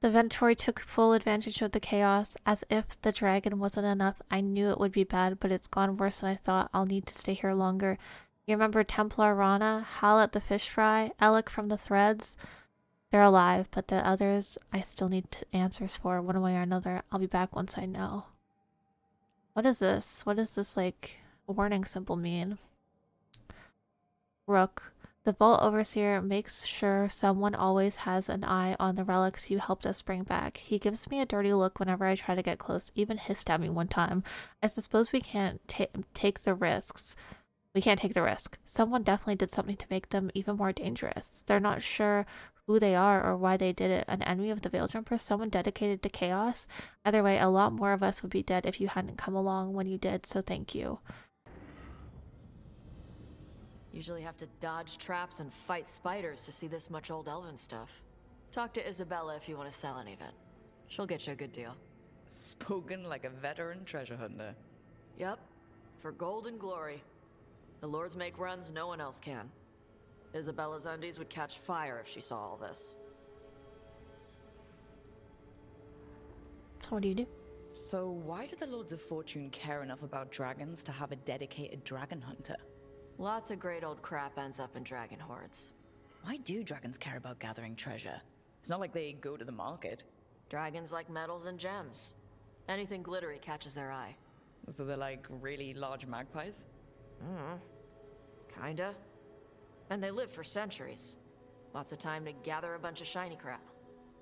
The Ventori took full advantage of the chaos. As if the dragon wasn't enough, I knew it would be bad, but it's gone worse than I thought. I'll need to stay here longer. You remember Templar Rana, Hal at the fish fry, Alec from the threads? They're alive, but the others I still need answers for, one way or another. I'll be back once I know. What is this? What does this, like, warning symbol mean? Rook. The Vault Overseer makes sure someone always has an eye on the relics you helped us bring back. He gives me a dirty look whenever I try to get close, even hissed at me one time. I suppose we can't take the risks. We can't take the risk. Someone definitely did something to make them even more dangerous. They're not sure who they are or why they did it. An enemy of the Veil Jumpers? Someone dedicated to chaos? Either way, a lot more of us would be dead if you hadn't come along when you did, so thank you. Usually have to dodge traps and fight spiders to see this much old elven stuff. Talk to Isabella if you want to sell any of it. She'll get you a good deal. Spoken like a veteran treasure hunter. Yep, for gold and glory. The lords make runs no one else can. Isabella's undies would catch fire if she saw all this. So what do you do? So why do the Lords of Fortune care enough about dragons to have a dedicated dragon hunter? Lots of great old crap ends up in dragon hordes. Why do dragons care about gathering treasure? It's not like they go to the market. Dragons like metals and gems. Anything glittery catches their eye. So they're like really large magpies? Kinda. And they live for centuries. Lots of time to gather a bunch of shiny crap.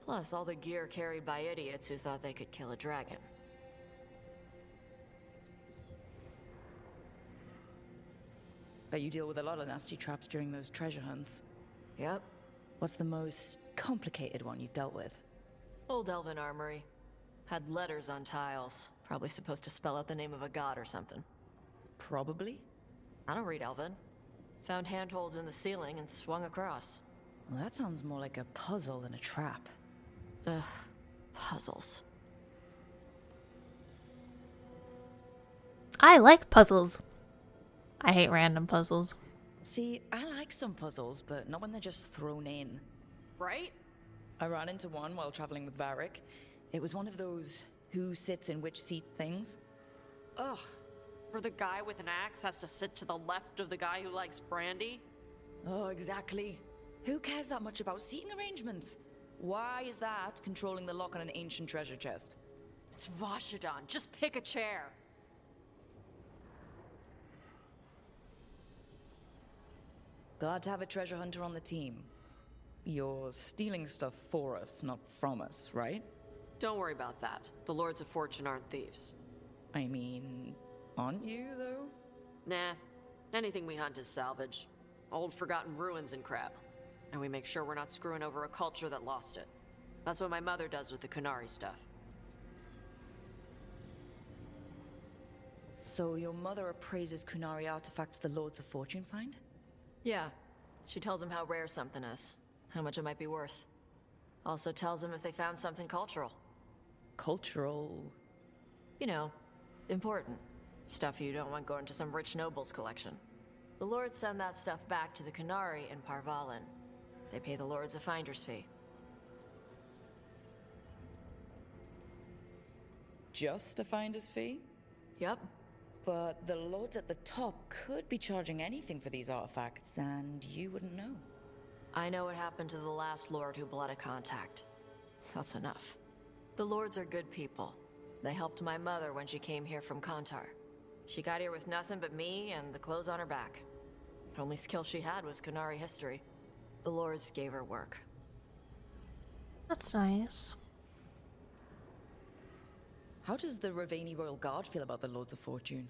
Plus all the gear carried by idiots who thought they could kill a dragon. Bet you deal with a lot of nasty traps during those treasure hunts. Yep. What's the most complicated one you've dealt with? Old elven armory. Had letters on tiles. Probably supposed to spell out the name of a god or something. Probably? I don't read elven. Found handholds in the ceiling and swung across. Well, that sounds more like a puzzle than a trap. Ugh. Puzzles. I like puzzles. I hate random puzzles. See, I like some puzzles, but not when they're just thrown in. Right? I ran into one while traveling with Varric. It was one of those who sits in which seat things. Ugh. Where the guy with an axe has to sit to the left of the guy who likes brandy? Oh, exactly. Who cares that much about seating arrangements? Why is that controlling the lock on an ancient treasure chest? It's Vashidon. Just pick a chair. Glad to have a treasure hunter on the team. You're stealing stuff for us, not from us, right? Don't worry about that. The Lords of Fortune aren't thieves. I mean, aren't you, though? Nah. Anything we hunt is salvage. Old forgotten ruins and crap. And we make sure we're not screwing over a culture that lost it. That's what my mother does with the Kunari stuff. So your mother appraises Kunari artifacts the Lords of Fortune find? Yeah. She tells them how rare something is. How much it might be worth. Also tells them if they found something cultural. Cultural? You know, important. Stuff you don't want going to some rich noble's collection. The lords send that stuff back to the Kunari in Parvalin. They pay the lords a finder's fee. Just a finder's fee? Yep. But the lords at the top could be charging anything for these artifacts, and you wouldn't know. I know what happened to the last lord who bled a contact. That's enough. The lords are good people. They helped my mother when she came here from Kantar. She got here with nothing but me and the clothes on her back. The only skill she had was Kunari history. The lords gave her work. That's nice. How does the Ravani Royal Guard feel about the Lords of Fortune?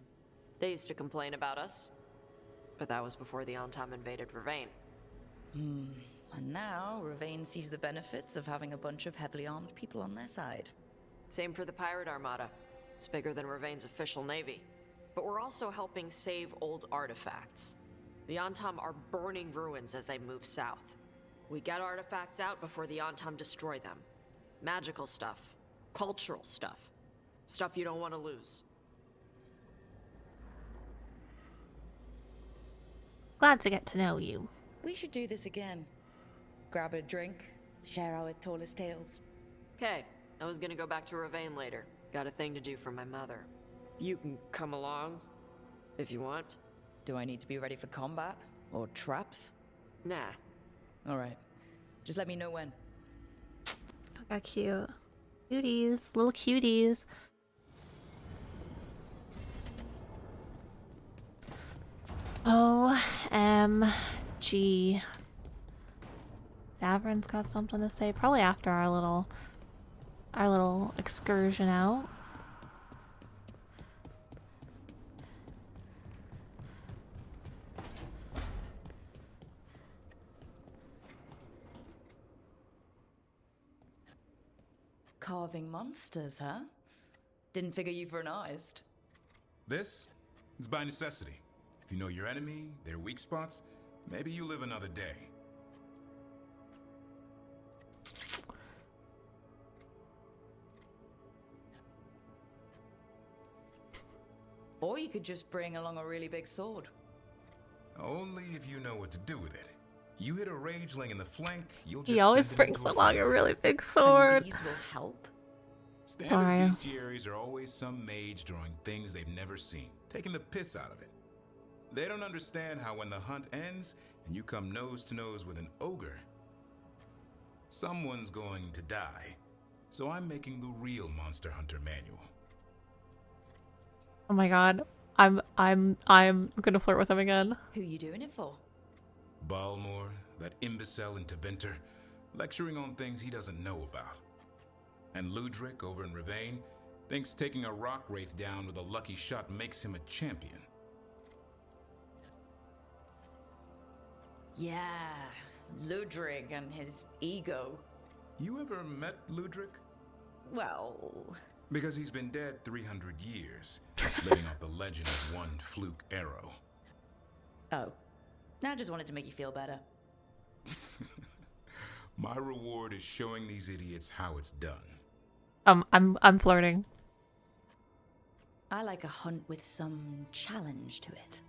They used to complain about us. But that was before the Antam invaded Ravane. And now, Ravane sees the benefits of having a bunch of heavily armed people on their side. Same for the Pirate Armada. It's bigger than Ravane's official navy. But we're also helping save old artifacts. The Antam are burning ruins as they move south. We get artifacts out before the Antam destroy them. Magical stuff. Cultural stuff. Stuff you don't want to lose. Glad to get to know you. We should do this again. Grab a drink, share our tallest tales. Okay, I was gonna go back to Ravane later. Got a thing to do for my mother. You can come along, if you want. Do I need to be ready for combat? Or traps? Nah. Alright. Just let me know when. Got cute. Cuties. Little cuties. OMG. Davrin's got something to say. Probably after our little excursion out. Carving monsters, huh? Didn't figure you for an artist. This? It's by necessity. If you know your enemy, their weak spots, maybe you live another day. Or you could just bring along a really big sword. Only if you know what to do with it. You hit a rageling in the flank, you'll just He always send it brings into along a frenzy. really big And sword. these will help? Standard Sorry. bestiaries are always some mage drawing things they've never seen, taking the piss out of it. They don't understand how when the hunt ends and you come nose to nose with an ogre, someone's going to die. So I'm making the real Monster Hunter manual. Oh my god. I'm gonna flirt with him again. Who you doing it for? Balmore, that imbecile in Tevinter, lecturing on things he doesn't know about. And Ludric over in Ravane thinks taking a rock wraith down with a lucky shot makes him a champion. Yeah, Ludrig and his ego. You ever met Ludric? Well... Because he's been dead 300 years, living off the legend of one fluke arrow. Oh. I just wanted to make you feel better. My reward is showing these idiots how it's done. I'm flirting. I like a hunt with some challenge to it.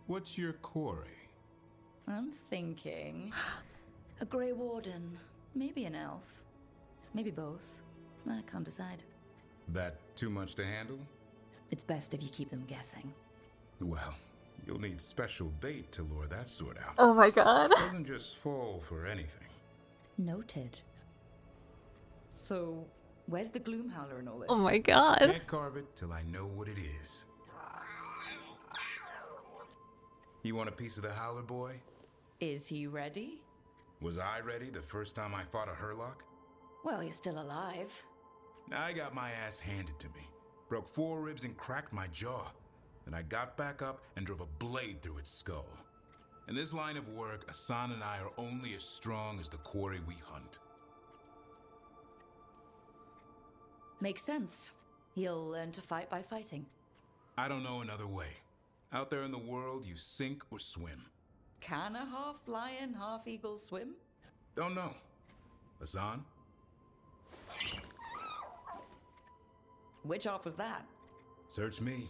What's your quarry? I'm thinking... a Grey Warden. Maybe an elf. Maybe both. I can't decide. That too much to handle? It's best if you keep them guessing. Well, you'll need special bait to lure that sort out. Oh my god. Doesn't just fall for anything. Noted. So, where's the Gloomhowler in all this? Oh my god. Can't carve it till I know what it is. You want a piece of the Howler boy? Is he ready? Was I ready the first time I fought a Hurlock? Well, you're still alive. I got my ass handed to me. Broke 4 ribs and cracked my jaw. Then I got back up and drove a blade through its skull. In this line of work, Asan and I are only as strong as the quarry we hunt. Makes sense. He'll learn to fight by fighting. I don't know another way. Out there in the world, you sink or swim. Can a half lion, half eagle swim? Don't know. Asan? Which half was that? Search me.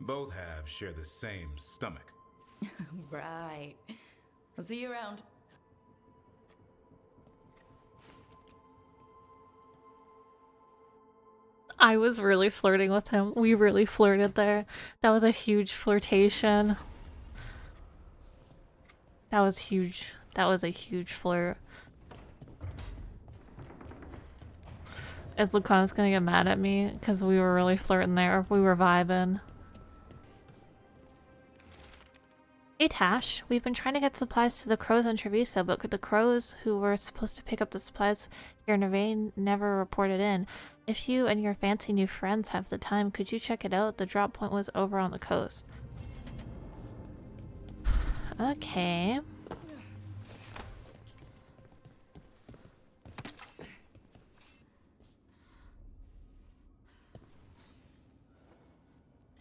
Both halves share the same stomach. Right. I'll see you around. I was really flirting with him. We really flirted there. That was a huge flirtation. That was huge. That was a huge flirt. Is Lucanus gonna get mad at me? Because we were really flirting there. We were vibing. Hey Tash, we've been trying to get supplies to the crows in Treviso, but the crows who were supposed to pick up the supplies here in Ravane never reported in. If you and your fancy new friends have the time, could you check it out? The drop point was over on the coast. Okay.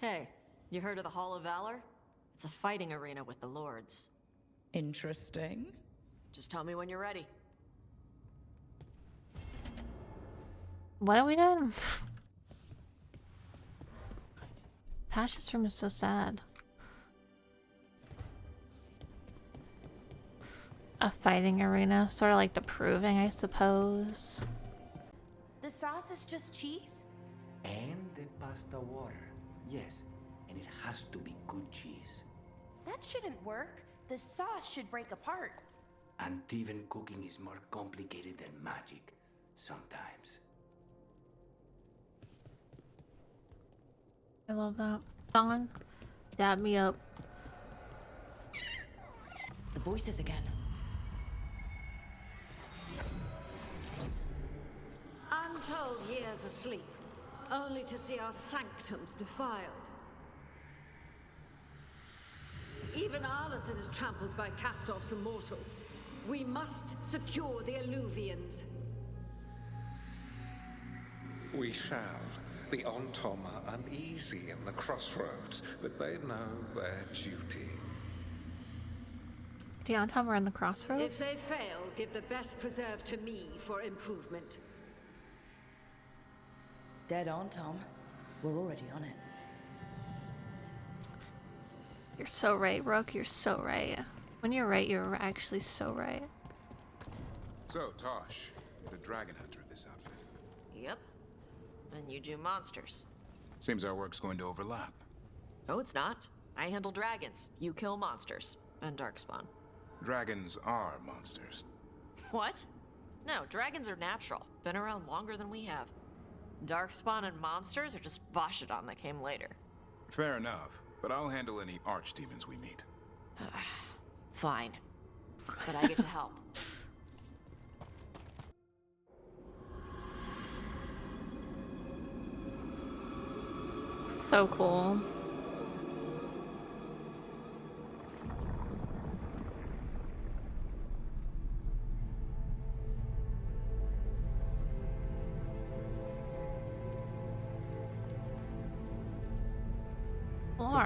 Hey, you heard of the Hall of Valor? It's a fighting arena with the lords. Interesting. Just tell me when you're ready. What are we doing? Tash's room is so sad. A fighting arena, sort of like the proving, I suppose. the sauce is just cheese? And the pasta water. Yes, and it has to be good cheese. That shouldn't work. The sauce should break apart. And even cooking is more complicated than magic, sometimes. I love that. Don, dab me up. The voices again. Untold years asleep, only to see our sanctums defiled. Even Arlathan is trampled by cast-offs and mortals. We must secure the Alluvians. We shall. The Ontom are uneasy in the crossroads, but they know their duty. The Ontom are in the If crossroads? they fail, give the best preserve to me for improvement. Dead on, Tom. We're already on it. You're so right, Rook. You're so right. When you're right, you're actually so right. So, Taash, you're the dragon hunter of this outfit. Yep. And you do monsters. Seems our work's going to overlap. No, it's not. I handle dragons. You kill monsters. And darkspawn. Dragons are monsters. What? No, dragons are natural. Been around longer than we have. Darkspawn and monsters are just Vashidon that came later. Fair enough, but I'll handle any archdemons we meet. Fine. But I get to help. So cool.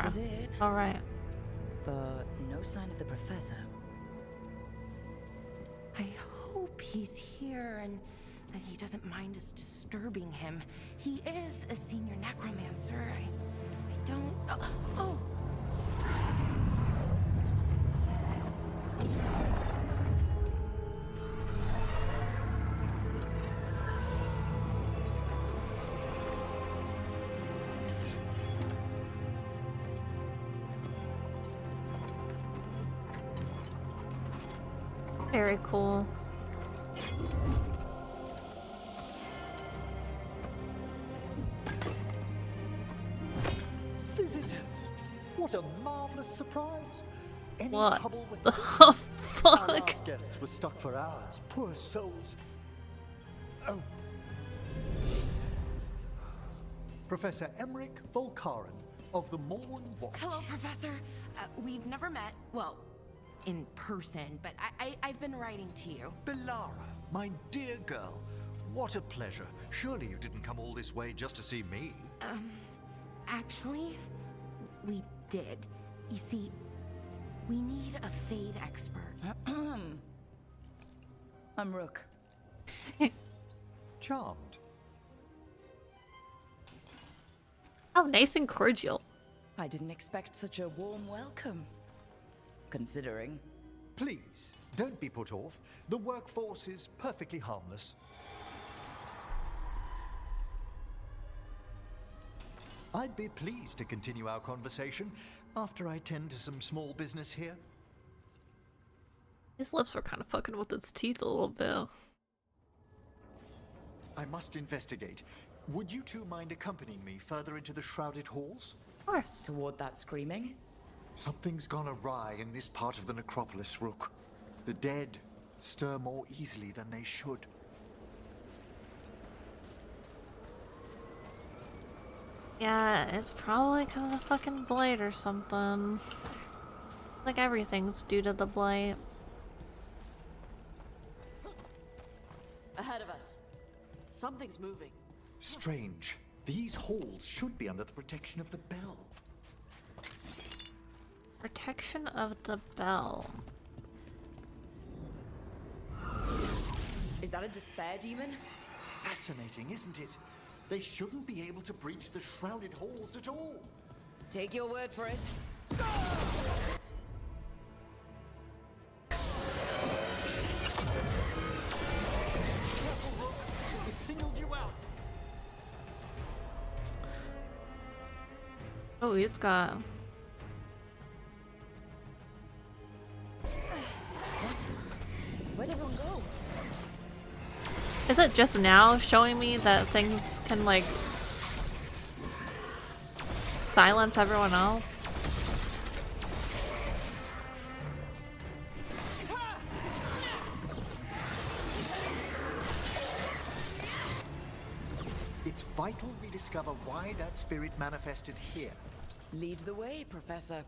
This is it. All right. But no sign of the professor. I hope he's here and that he doesn't mind us disturbing him. He is a senior necromancer. I don't... Oh! Very cool. Visitors! What a marvelous surprise! Any What trouble with the Our fuck? last guests were stuck for hours. Poor souls. Oh. Professor Emmrich Volkaren of the Morn Watch. Hello, Professor. We've never met, well, in person, but I've been writing to you. Ballara, my dear girl. What a pleasure. Surely you didn't come all this way just to see me. Actually, we did. You see, we need a Fade expert. I'm Rook. Charmed. How nice and cordial. I didn't expect such a warm welcome. Considering. Please, don't be put off. The workforce is perfectly harmless. I'd be pleased to continue our conversation after I tend to some small business here. His lips were kind of fucking with its teeth a little bit. I must investigate. Would you two mind accompanying me further into the shrouded halls? Of course. Toward that screaming? Something's gone awry in this part of the necropolis, Rook. The dead stir more easily than they should. Yeah, it's probably because of the fucking blight or something. Like everything's due to the blight. Ahead of us. Something's moving. Strange. These halls should be under the protection of the bell. Protection of the bell. Is that a despair demon? Fascinating, isn't it? They shouldn't be able to breach the shrouded halls at all. Take your word for it. It singled you out. Oh, he's got. What? Where'd everyone go? Is it just now showing me that things can like silence everyone else? It's vital we discover why that spirit manifested here. Lead the way, Professor.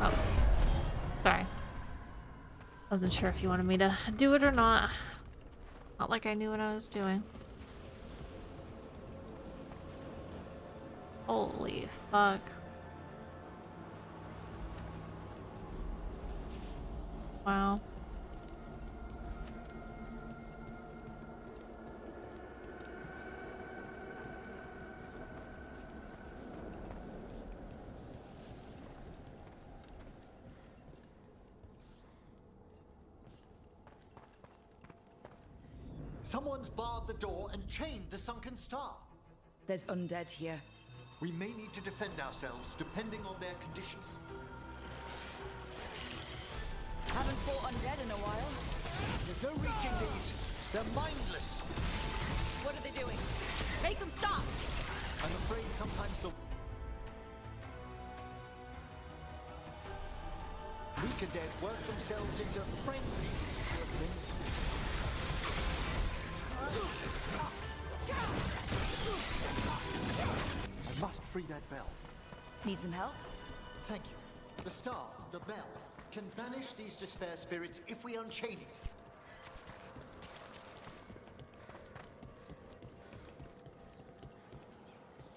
Oh, sorry. Wasn't sure if you wanted me to do it or not. Not like I knew what I was doing. Holy fuck. Wow. Someone's barred the door and chained the sunken star. There's undead here. We may need to defend ourselves depending on their conditions. Haven't fought undead in a while. There's no reaching these. They're mindless. What are they doing? Make them stop! I'm afraid sometimes the weaker dead work themselves into frenzy for things. I must free that bell. Need some help? Thank you. The star, the bell, can banish these despair spirits if we unchain it.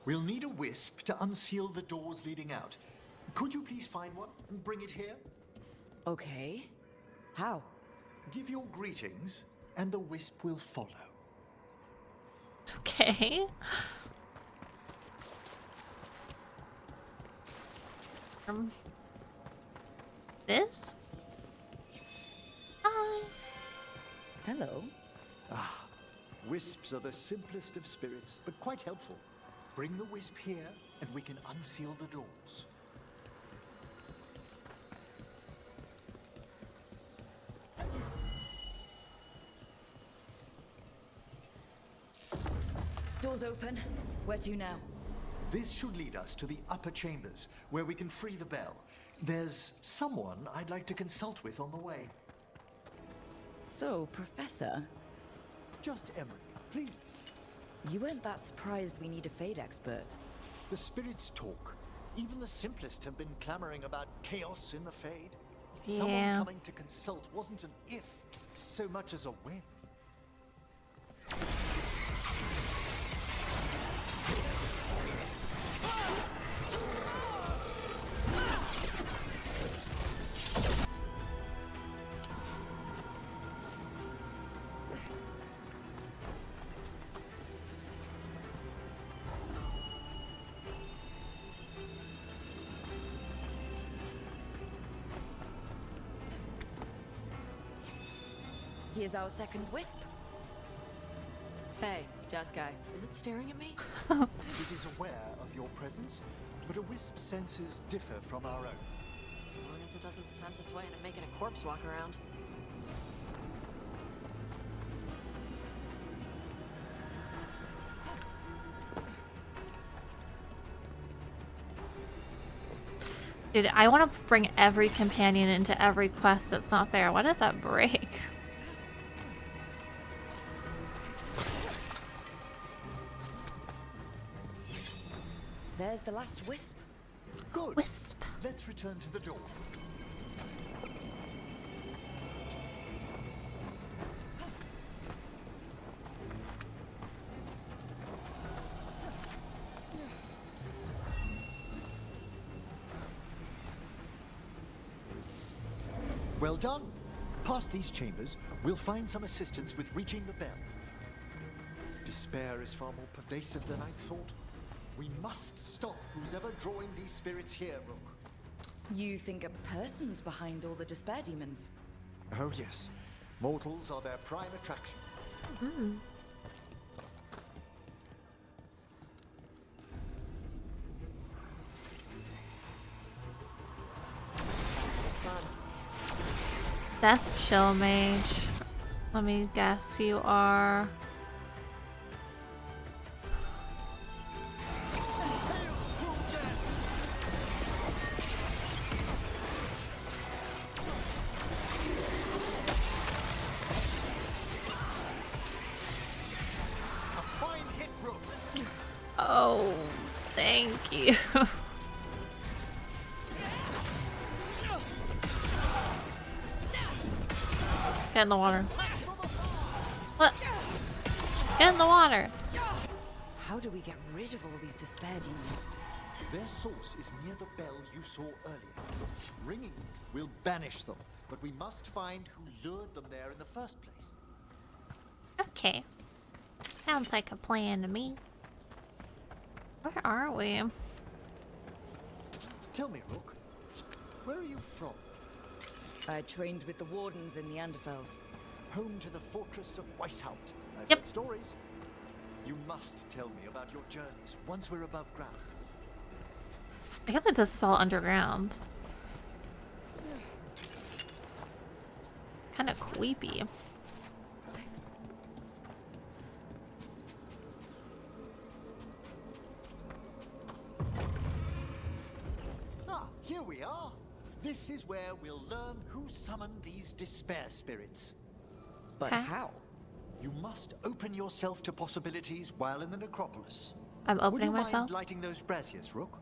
We'll need a wisp to unseal the doors leading out. Could you please find one and bring it here? Okay. How? Give your greetings, and the wisp will follow. Okay. This? Hi. Hello. Ah, wisps are the simplest of spirits, but quite helpful. Bring the wisp here, and we can unseal the doors. Doors open. Where to now? This should lead us to the upper chambers, where we can free the bell. There's someone I'd like to consult with on the way. So, Professor, Just Emmrich, please. you weren't that surprised we need a Fade expert. The spirits talk. Even the simplest have been clamoring about chaos in the Fade. Someone Yeah. coming to consult wasn't an if, so much as a when. Here's our second wisp. Hey, desk guy, is it staring at me? It is aware of your presence, but a wisp's senses differ from our own. As long as it doesn't sense its way into making a corpse walk around. Dude, I want to bring every companion into every quest. That's not fair. Why did that break? There's the last wisp. Good. Wisp. Let's return to the door. Well done. Past these chambers, we'll find some assistance with reaching the bell. Despair is far more pervasive than I'd thought. We must stop who's ever drawing these spirits here, Rook. You think a person's behind all the despair demons? Oh yes, mortals are their prime attraction. Mm. Death Chill Mage. Let me guess, you are... Oh, thank you. Get in the water. What? Get in the water. How do we get rid of all these despair demons? Their source is near the bell you saw earlier. Ringing it will banish them, but we must find who lured them there in the first place. Okay. Sounds like a plan to me. Where are we? Tell me, Rook, where are you from? I trained with the wardens in the Anderfels. Home to the fortress of Weishaupt. I've Yep. heard stories. You must tell me about your journeys once we're above ground. I can't believe this is all underground. Kind of creepy. Ah, here we are. This is where we'll learn who summoned these despair spirits. But Okay. how? You must open yourself to possibilities while in the necropolis. I'm Would opening you myself. mind lighting those braziers, Rook?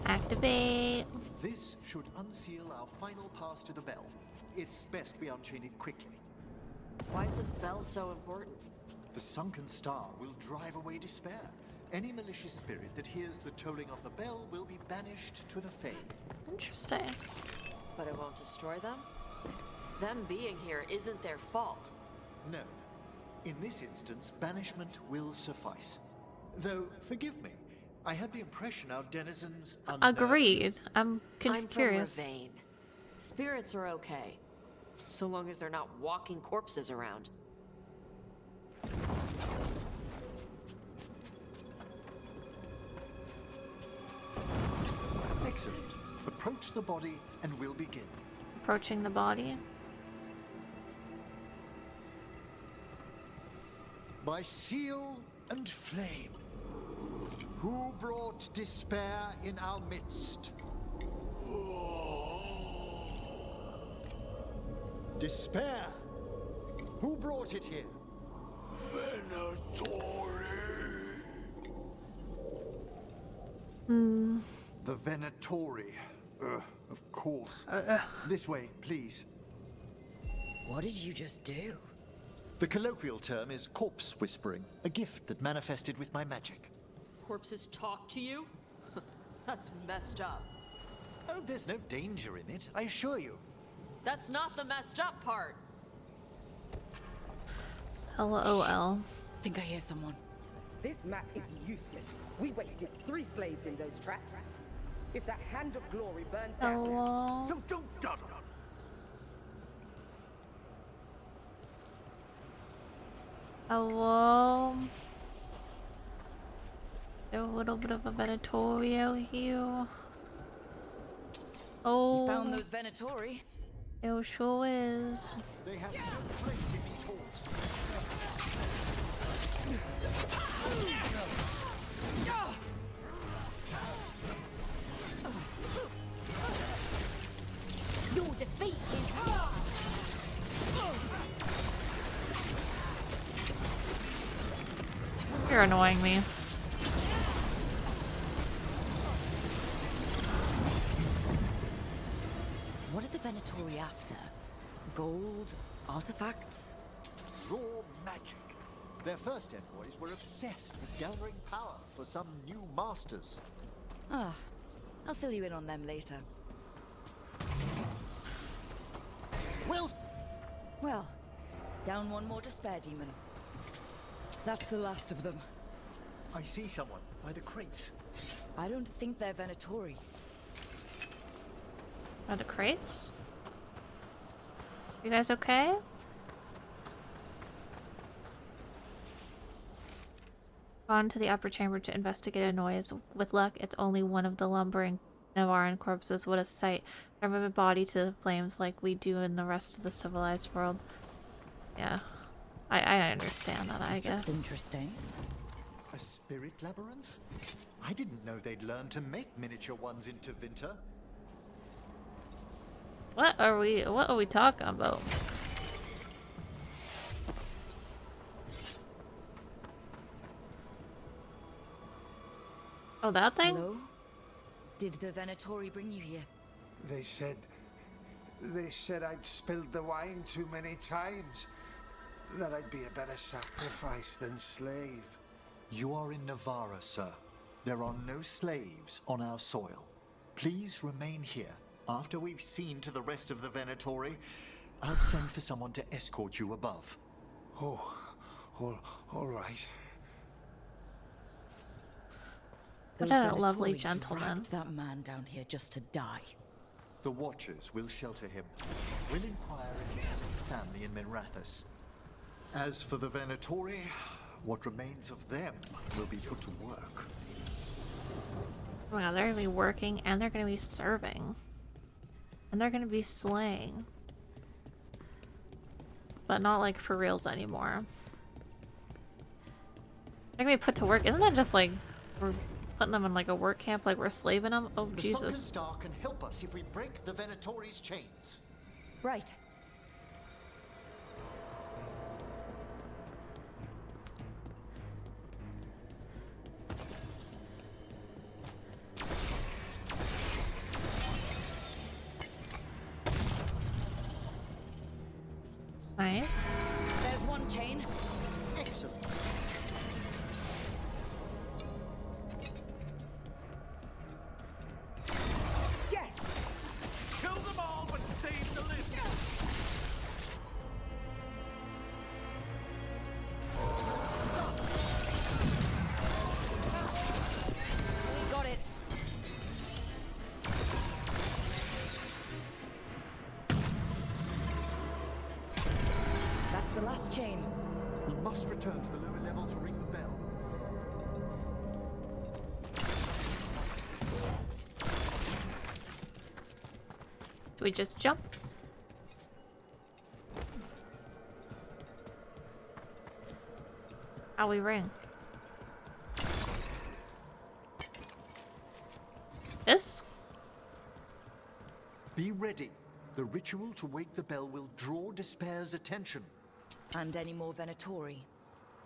Activate. This should unseal our final pass to the bell. It's best we unchain it quickly. Why is this bell so important? The sunken star will drive away despair. Any malicious spirit that hears the tolling of the bell will be banished to the Fae. Interesting. But it won't destroy them? Them being here isn't their fault. No. In this instance, banishment will suffice. Though, forgive me, I had the impression our denizens Agreed. I'm I'm curious. from Ravane. Spirits are okay, so long as they're not walking corpses around. Excellent. Approach the body and we'll begin. Approaching the body. By seal and flame, who brought despair in our midst? Despair? Who brought it here? The Venatori. Of course. This way, please. What did you just do? The colloquial term is corpse whispering, a gift that manifested with my magic. Corpses talk to you? That's messed up. Oh, there's no danger in it, I assure you. That's not the messed up part. LOL. Think I hear someone. This map is useless. We wasted 3 slaves in those traps. If that hand of glory burns down, LOL. so don't dawdle. LOL. A little bit of a Venatorio here. Oh, We found those Venatori. it sure is. They have no place in these halls. Your defeat is You're annoying me. What are the Venatori after? Gold? Artifacts? Raw magic. Their first envoys were obsessed with gathering power for some new masters. Ah, I'll fill you in on them later. Well, down one more despair demon. That's the last of them. I see someone by the crates. I don't think they're Venatori. Are the crates? You guys okay? Gone to the upper chamber to investigate a noise. With luck, it's only one of the lumbering Navaran corpses. What a sight. Turn my body to the flames like we do in the rest of the civilized world. Yeah. I understand that, I guess. Interesting. A spirit labyrinth? I didn't know they'd learn to make miniature ones into winter. What are we talking about? Oh, that thing? Hello? Did the Venatori bring you here? They said I'd spilled the wine too many times. That I'd be a better sacrifice than slave. You are in Navarra, sir. There are no slaves on our soil. Please remain here. After we've seen to the rest of the Venatori, I'll send for someone to escort you above. Oh, all right. What Those a lovely Venatori gentleman. dragged that man down here just to die. The Watchers will shelter him. We'll inquire if he has a family in Minrathous. As for the Venatori, what remains of them will be put to work. Oh my god, they're gonna be working and they're gonna be serving. And they're gonna be slaying. But not like for reals anymore. They're gonna be put to work. Isn't that just like we're putting them in like a work camp, like we're slaving them? Oh, The Jesus. Sunken Star can help us if we break the Venatori's chains. Right. Nice. There's one chain. Excellent. Yes. Kill them all, but save the list. Got it. That's the last chain. We must return to the lower level to ring the bell. Do we just jump? How we ring? This? Be ready. The ritual to wake the bell will draw Despair's attention. And any more Venatori?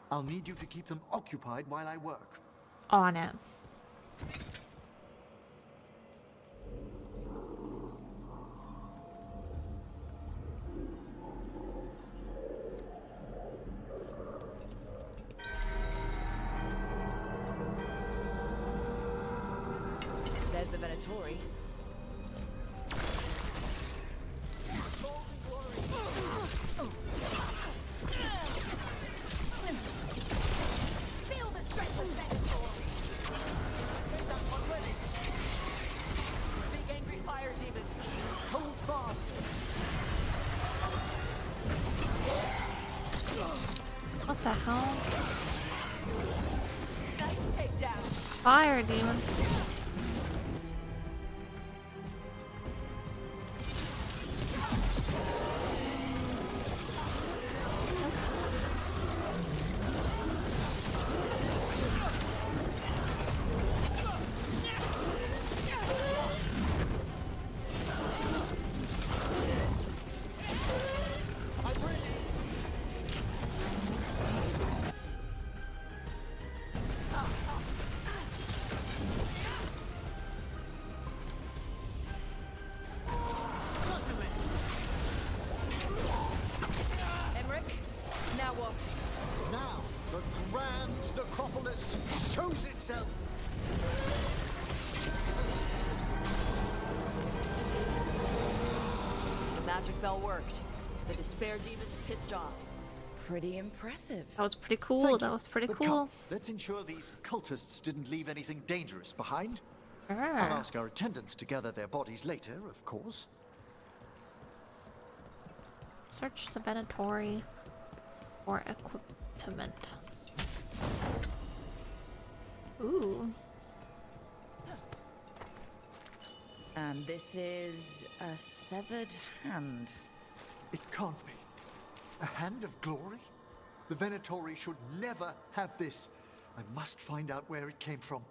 I'll need you to keep them occupied while I work. On it. There's the Venatori. Feel the strength of Venatori! There's that one ready. Big angry fire demon. Hold fast. What the hell? Nice takedown. Fire demon. Emmrich, now what? Now, the grand necropolis shows itself. The magic bell worked. The despair demon's pissed off. Pretty impressive. That was pretty cool. Thank That you. was pretty But cool. come, let's ensure these cultists didn't leave anything dangerous behind. I'll ask our attendants to gather their bodies later, of course. Search the venatory for equipment. Ooh. And this is a severed hand. It can't be. A hand of glory? The venatory should never have this. I must find out where it came from.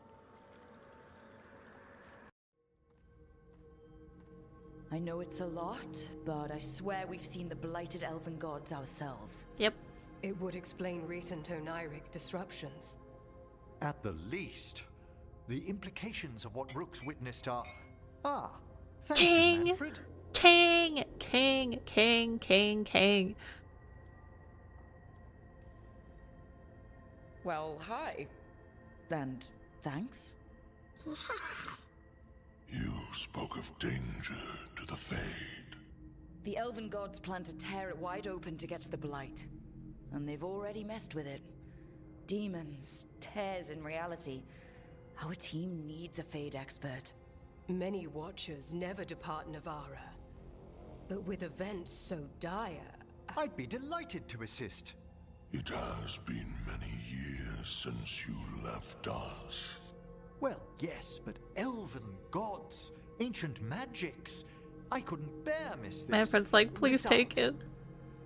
I know it's a lot, but I swear we've seen the blighted elven gods ourselves. Yep. It would explain recent oniric disruptions. At the least, the implications of what Rook's witnessed are... thank you, Manfred. King. Well, hi. And thanks. You spoke of danger to the Fade. The elven gods plan to tear it wide open to get to the blight. And they've already messed with it. Demons, tears in reality. Our team needs a Fade expert. Many Watchers never depart Navara. But with events so dire... I'd be delighted to assist. It has been many years since you left us. Well, yes, but elven gods, ancient magics. I couldn't bear miss this. Manfred's like, please take it.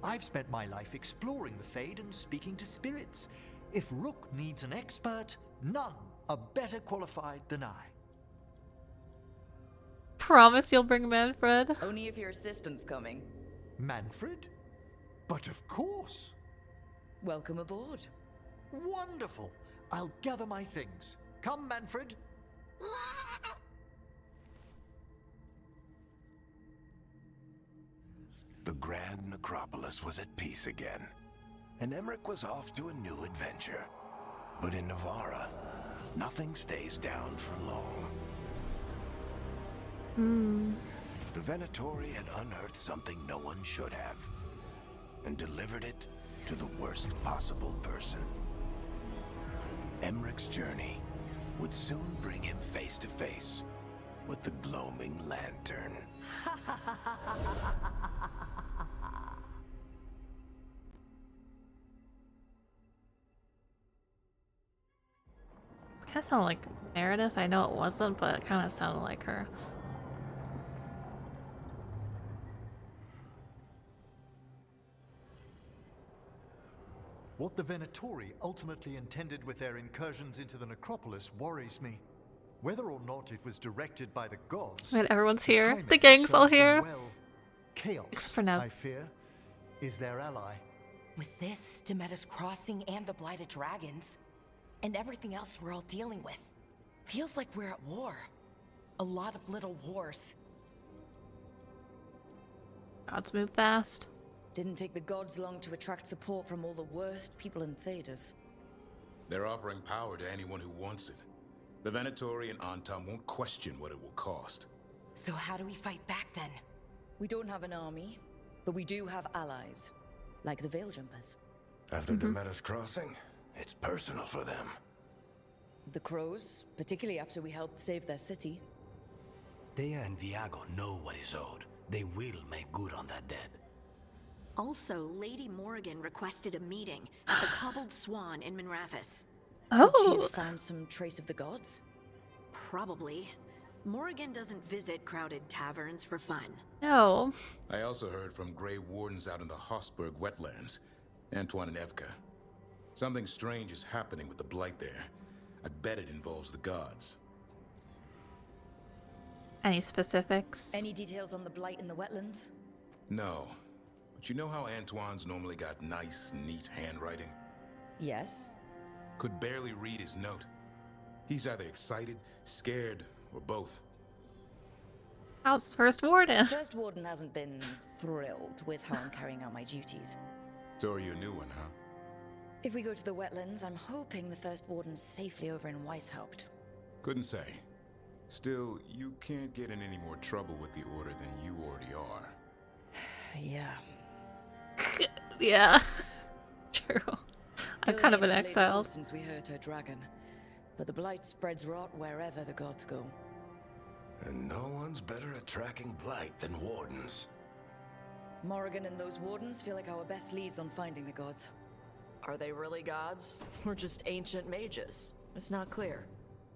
I've spent my life exploring the Fade and speaking to spirits. If Rook needs an expert, none are better qualified than I. Promise you'll bring Manfred? Only if your assistant's coming. Manfred? But of course. Welcome aboard. Wonderful. I'll gather my things. Come, Manfred. The Grand Necropolis was at peace again, and Emmrich was off to a new adventure. But in Navara, nothing stays down for long. The Venatory had unearthed something no one should have, and delivered it to the worst possible person. Emmrich's journey would soon bring him face to face with the gloaming lantern. It kind of sounded like Meredith. I know it wasn't, but it kind of sounded like her. What the Venatory ultimately intended with their incursions into the necropolis worries me. Whether or not it was directed by the gods... Wait, everyone's here. The gang's all here. Well, chaos, for now. I fear, is their ally. With this, Demeter's Crossing and the Blighted Dragons, and everything else we're all dealing with, feels like we're at war. A lot of little wars. Gods move fast. Didn't take the gods long to attract support from all the worst people in Thedas. They're offering power to anyone who wants it. The Venatory and Antam won't question what it will cost. So how do we fight back then? We don't have an army, but we do have allies, like the Veil Jumpers. After Demeter's Crossing, it's personal for them. The Crows, particularly after we helped save their city. Thea and Viago know what is owed. They will make good on that debt. Also, Lady Morrigan requested a meeting at the Cobbled Swan in Minrathous. Could she have found some trace of the gods? Probably. Morrigan doesn't visit crowded taverns for fun. No. I also heard from Grey Wardens out in the Hossberg wetlands, Antoine and Evka. Something strange is happening with the blight there. I bet it involves the gods. Any specifics? Any details on the blight in the wetlands? No. But you know how Antoine's normally got nice, neat handwriting? Yes. Could barely read his note. He's either excited, scared, or both. How's First Warden? First Warden hasn't been thrilled with how I'm carrying out my duties. So are you a new one, huh? If we go to the wetlands, I'm hoping the First Warden's safely over in Weishaupt. Couldn't say. Still, you can't get in any more trouble with the Order than you already are. Yeah. Yeah. True. I'm kind of an Gillian exile. since we hurt her dragon, but the blight spreads rot wherever the gods go. And no one's better at tracking blight than wardens. Morrigan and those wardens feel like our best leads on finding the gods. Are they really gods? Or just ancient mages? It's not clear.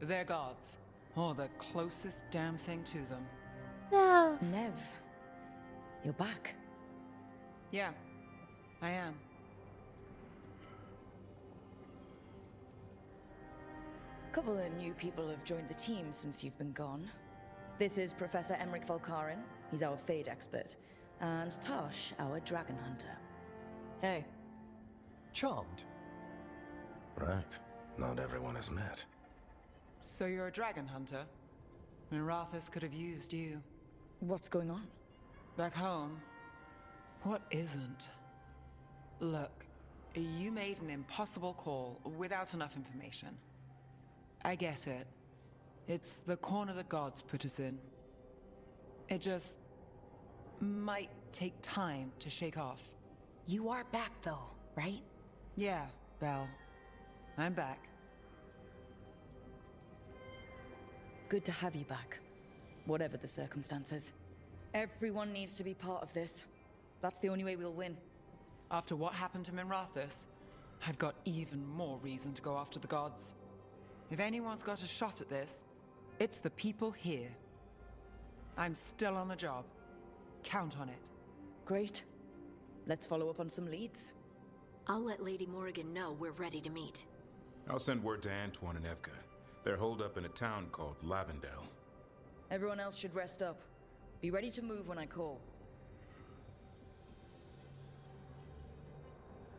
They're gods. Or the closest damn thing to them. No. Neve, you're back. Yeah, I am. A couple of new people have joined the team since you've been gone. This is Professor Emmrich Volkarin. He's our Fade expert. And Taash, our dragon hunter. Hey. Charmed. Right. Not everyone has met. So you're a dragon hunter? Minrathous could have used you. What's going on? Back home, what isn't? Look, you made an impossible call without enough information. I get it. It's the corner the gods put us in. It just might take time to shake off. You are back though, right? Yeah, Belle. I'm back. Good to have you back, whatever the circumstances. Everyone needs to be part of this. That's the only way we'll win. After what happened to Minrathous, I've got even more reason to go after the gods. If anyone's got a shot at this, it's the people here. I'm still on the job. Count on it. Great. Let's follow up on some leads. I'll let Lady Morrigan know we're ready to meet. I'll send word to Antoine and Evka. They're holed up in a town called Lavendale. Everyone else should rest up. Be ready to move when I call.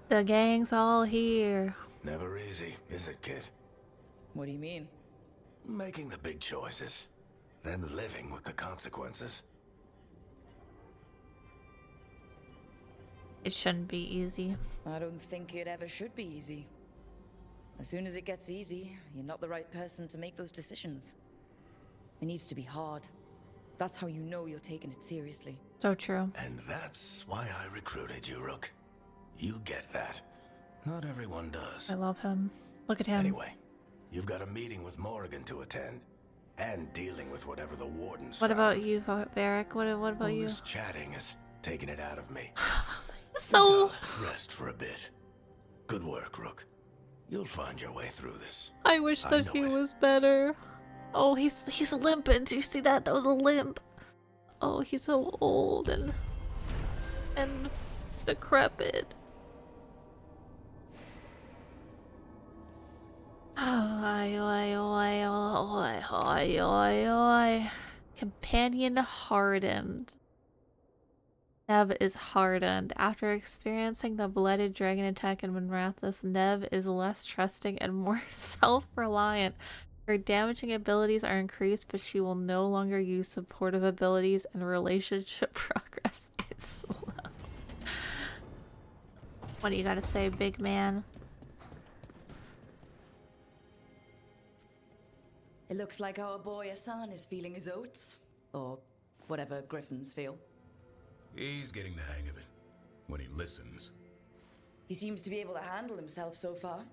The gang's all here. Never easy, is it, kid? What do you mean? Making the big choices, then living with the consequences. It shouldn't be easy. I don't think it ever should be easy. As soon as it gets easy, you're not the right person to make those decisions. It needs to be hard. That's how you know you're taking it seriously. So true. And that's why I recruited you, Rook. You get that. Not everyone does. I love him. Look at him. Anyway, you've got a meeting with Morrigan to attend, and dealing with whatever the wardens What found. about you, Varric? What about All you? this chatting is taking it out of me. So Rest for a bit. Good work, Rook. You'll find your way through this. I wish that he was better. Oh, he's limping. Do you see that? That was a limp. Oh, he's so old and decrepit. Companion hardened. Neve is hardened. After experiencing the blooded dragon attack in Minrathous, Neve is less trusting and more self-reliant. Her damaging abilities are increased, but she will no longer use supportive abilities, and relationship progress is slow. What do you gotta say, big man? It looks like our boy Hassan is feeling his oats. Or whatever griffins feel. He's getting the hang of it. When he listens. He seems to be able to handle himself so far.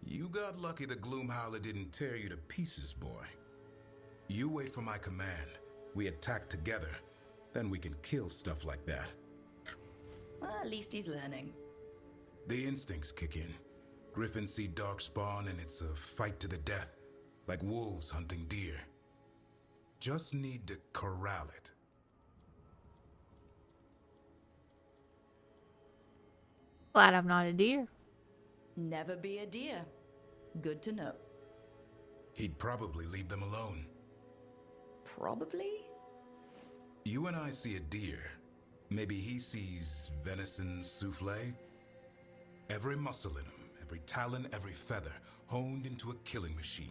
You got lucky the Gloomhowler didn't tear you to pieces, boy. You wait for my command. We attack together. Then we can kill stuff like that. Well, at least he's learning. The instincts kick in. Griffins see darkspawn and it's a fight to the death. Like wolves hunting deer. Just need to corral it. Glad I'm not a deer. Never be a deer. Good to know. He'd probably leave them alone. Probably? You and I see a deer. Maybe he sees venison souffle. Every muscle in him, every talon, every feather, honed into a killing machine.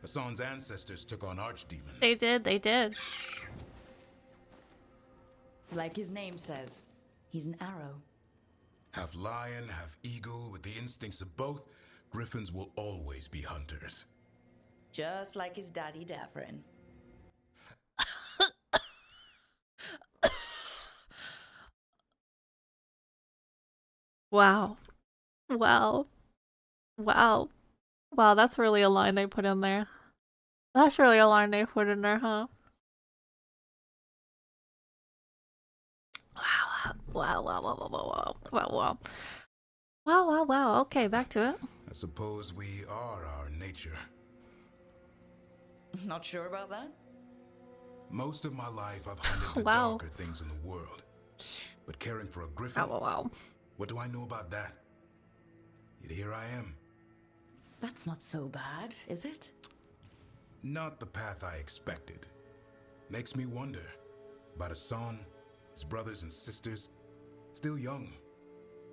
Hassan's ancestors took on archdemons. They did. Like his name says, he's an arrow. Half lion, half eagle, with the instincts of both, griffins will always be hunters. Just like his daddy davrin. Wow. Wow. Wow. Wow, that's really a line they put in there. That's really a line they put in there, huh? Wow. Wow. Okay, back to it. I suppose we are our nature. Not sure about that? Most of my life I've hunted the Wow. darker things in the world. But caring for a griffin? Wow. What do I know about that? Yet here I am. That's not so bad, is it? Not the path I expected. Makes me wonder about Hassan, his brothers and sisters, still young,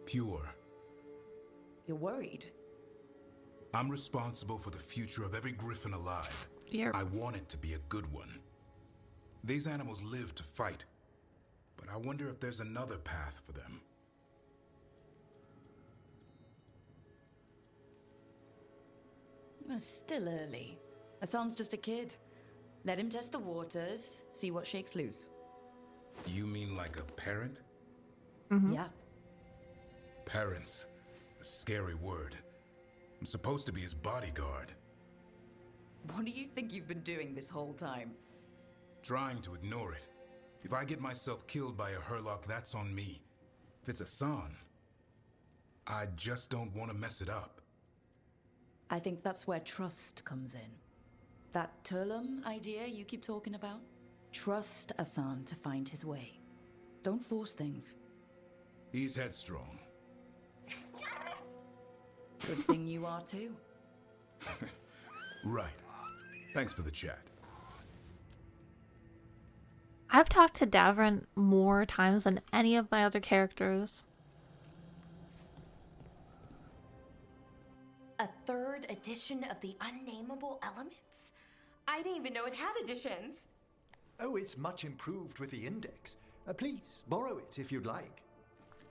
pure. You're worried? I'm responsible for the future of every griffin alive. I want it to be a good one. These animals live to fight, but I wonder if there's another path for them. Still early. Hassan's just a kid. Let him test the waters, see what shakes loose. You mean like a parent? Yeah. Parents. A scary word. I'm supposed to be his bodyguard. What do you think you've been doing this whole time? Trying to ignore it. If I get myself killed by a Hurlock, that's on me. If it's Hassan, I just don't want to mess it up. I think that's where trust comes in. That Turlum idea you keep talking about? Trust Hassan to find his way. Don't force things. He's headstrong. Good thing you are too. Right. Thanks for the chat. I've talked to Davrin more times than any of my other characters. A third edition of the Unnameable Elements? I didn't even know it had editions. Oh, it's much improved with the index. Please, borrow it if you'd like.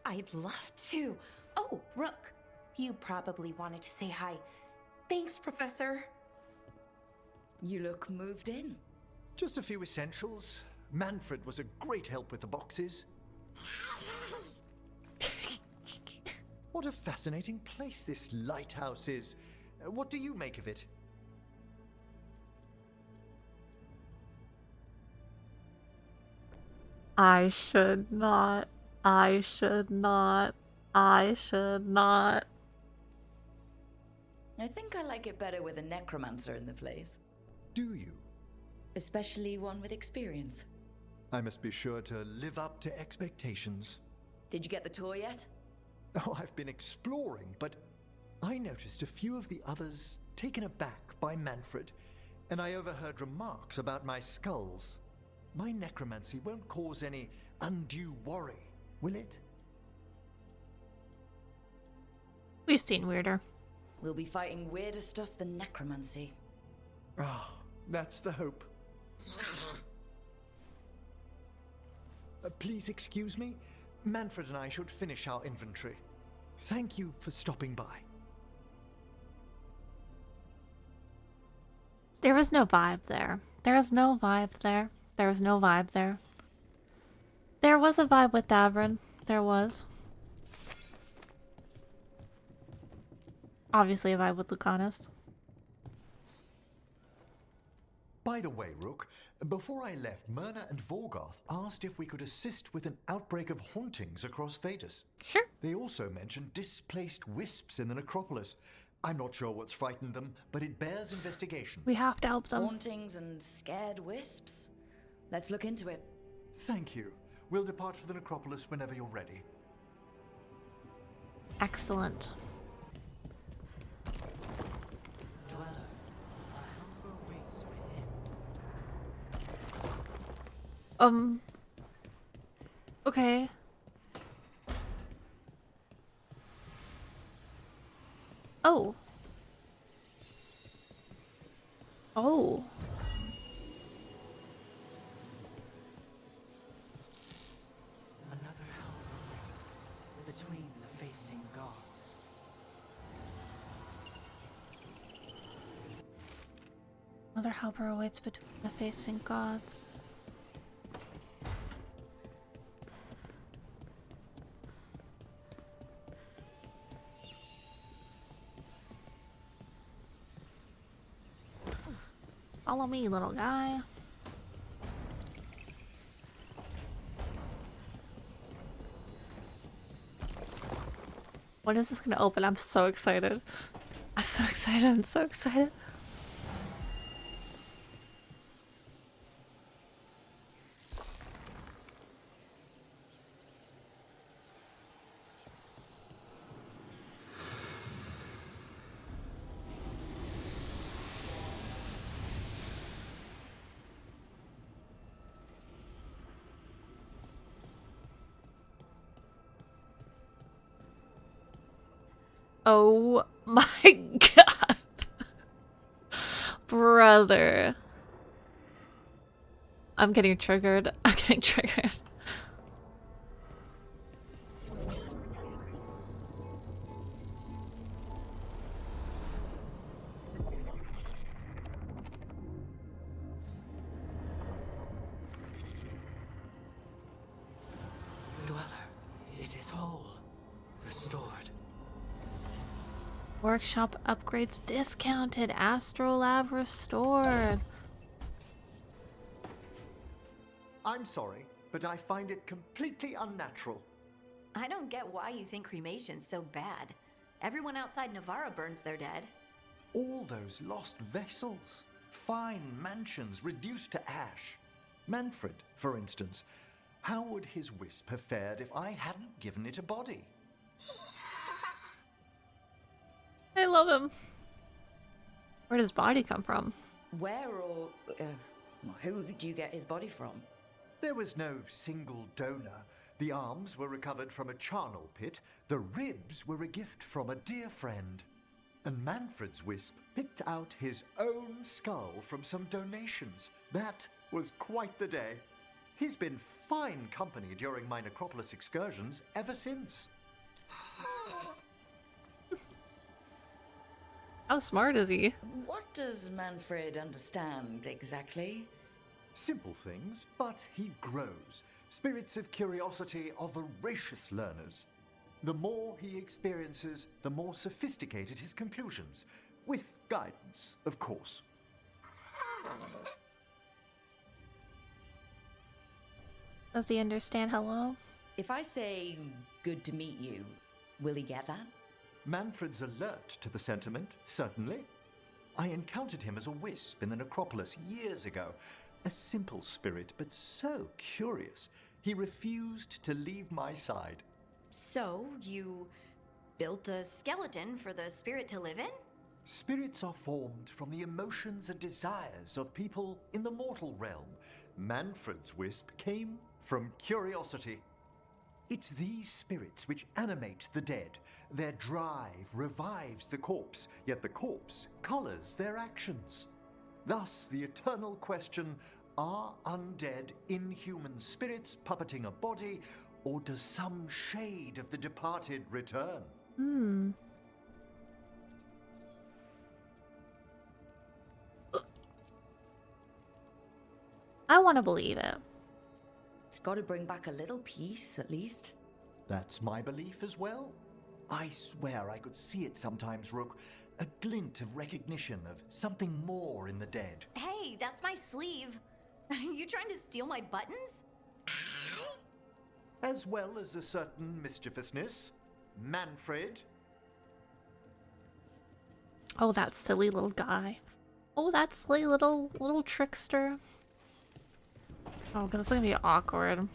I'd love to. Oh, Rook, you probably wanted to say hi. Thanks, Professor. You look moved in. Just a few essentials. Manfred was a great help with the boxes. What a fascinating place this lighthouse is. What do you make of it? I should not. I should not. I should not. I think I like it better with a necromancer in the place. Do you? Especially one with experience. I must be sure to live up to expectations. Did you get the tour yet? Oh, I've been exploring, but I noticed a few of the others taken aback by Manfred, and I overheard remarks about my skulls. My necromancy won't cause any undue worry, will it? We've seen weirder. We'll be fighting weirder stuff than necromancy. Ah, that's the hope. Please excuse me. Manfred and I should finish our inventory. Thank you for stopping by. There was no vibe there. There was no vibe there. There was no vibe there. There was a vibe with Davrin. There was. Obviously a vibe with Lucanus. By the way, Rook, before I left, Myrna and Veilguard asked if we could assist with an outbreak of hauntings across Thedas. Sure. They also mentioned displaced wisps in the necropolis. I'm not sure what's frightened them, but it bears investigation. We have to help them. Hauntings and scared wisps? Let's look into it. Thank you. We'll depart for the necropolis whenever you're ready. Excellent. Okay. Oh. Oh. Another helper between the facing gods. Another helper awaits between the facing gods. Follow me, little guy. When is this gonna open? I'm so excited. I'm so excited. I'm so excited. Oh my god. Brother. I'm getting triggered. I'm getting triggered. Dweller, it is whole. Restored. Workshop upgrades discounted. Astrolab restored. I'm sorry, but I find it completely unnatural. I don't get why you think cremation's so bad. Everyone outside Navarra burns their dead. All those lost vessels, fine mansions reduced to ash. Manfred, for instance, how would his wisp have fared if I hadn't given it a body? I love him. Where does his body come from? Where or who do you get his body from? There was no single donor. The arms were recovered from a charnel pit. The ribs were a gift from a dear friend. And Manfred's wisp picked out his own skull from some donations. That was quite the day. He's been fine company during my necropolis excursions ever since. How smart is he? What does Manfred understand exactly? Simple things, but he grows. Spirits of curiosity are voracious learners. The more he experiences, the more sophisticated his conclusions. With guidance, of course. Does he understand hello? If I say, good to meet you, will he get that? Manfred's alert to the sentiment, certainly. I encountered him as a wisp in the necropolis years ago. A simple spirit, but so curious. He refused to leave my side. So, you built a skeleton for the spirit to live in? Spirits are formed from the emotions and desires of people in the mortal realm. Manfred's wisp came from curiosity. It's these spirits which animate the dead. Their drive revives the corpse, yet the corpse colors their actions. Thus, the eternal question, are undead, inhuman spirits puppeting a body, or does some shade of the departed return? I want to believe it. It's got to bring back a little peace, at least. That's my belief as well. I swear I could see it sometimes, Rook. A glint of recognition of something more in the dead. Hey, that's my sleeve. Are you trying to steal my buttons? As well as a certain mischievousness. Manfred. Oh, that silly little guy. Oh, that silly little trickster. Oh, this is gonna be awkward.